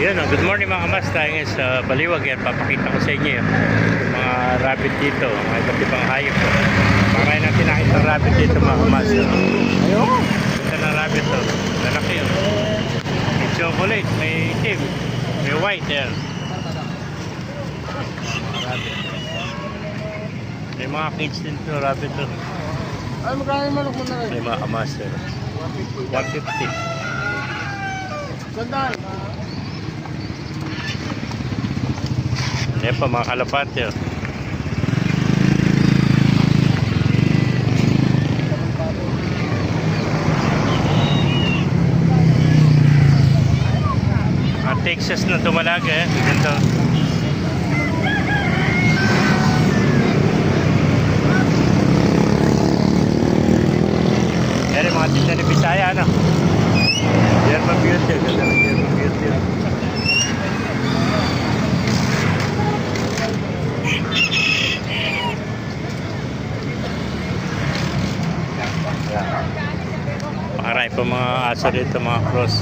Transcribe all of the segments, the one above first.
Yun, good morning mga kamas. Tayo ngayon sa Baliwag yan. Papakita ko sa inyo yung mga rabbit dito, mga iba't ibang hayop. Para natin nakita ng rabbit dito mga kamas. Ayun, ito na rabbit to. Lalaki yun. May chocolate, may itim, may white yan. May mga kids din to, rabbit to. Ay, magkano yung manok mo na rin? May mga kamas. 150. Sandal. Yan pa mga kalapate. Texas na tumalaga eh. Ganito. Yan yung mga tinda ni Bisaya, ano? German Beauty. Ganda ng German Beauty. Pakarami pa mga aso dito, mga cross.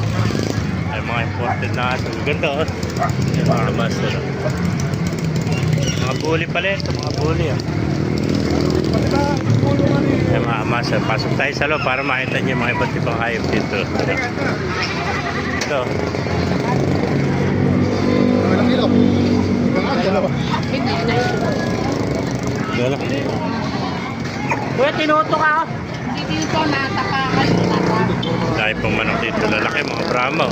Ay mga imported na aso. Ganda oh. Yung mga master. Mga bully pala ito, mga bully ah. Ay mga master. Pasok tayo sa loob para makita nyo yung mga iba't ibang hayop dito. Ito. Gala. Kuya, tinuto ka. Dito natapakan yung mata. Dahil pang manok dito. Lalaki mga Brahma.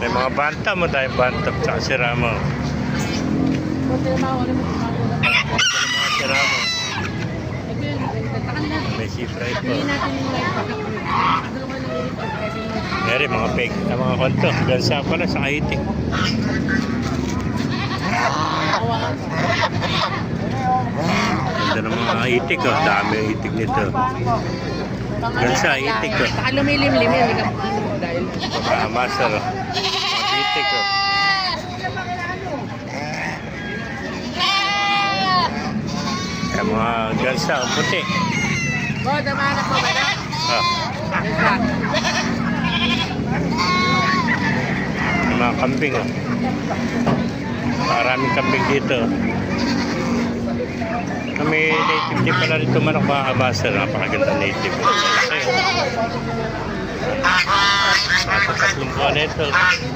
May mga bantam mo tayo. Bantam tsaka sirama. Mga sirama. May seafry po. Meron mga peg na mga konto. Gansa pala sa kaitik. Ganda ng mga itik oh. Dami yung itik nito. Gansa, itik oh. Baka lumilim-lim yun. Dahil Master oh. Mga itik oh. Kaya mga gansa, puti. Bo, damanak mo ba na? Ah. Isa. Mga kambing oh. Maraming kambing dito. Kami native din pala rito manok mga kamaster. Napakaganda native. Malaki oh. Nasa 3 buwan na ito.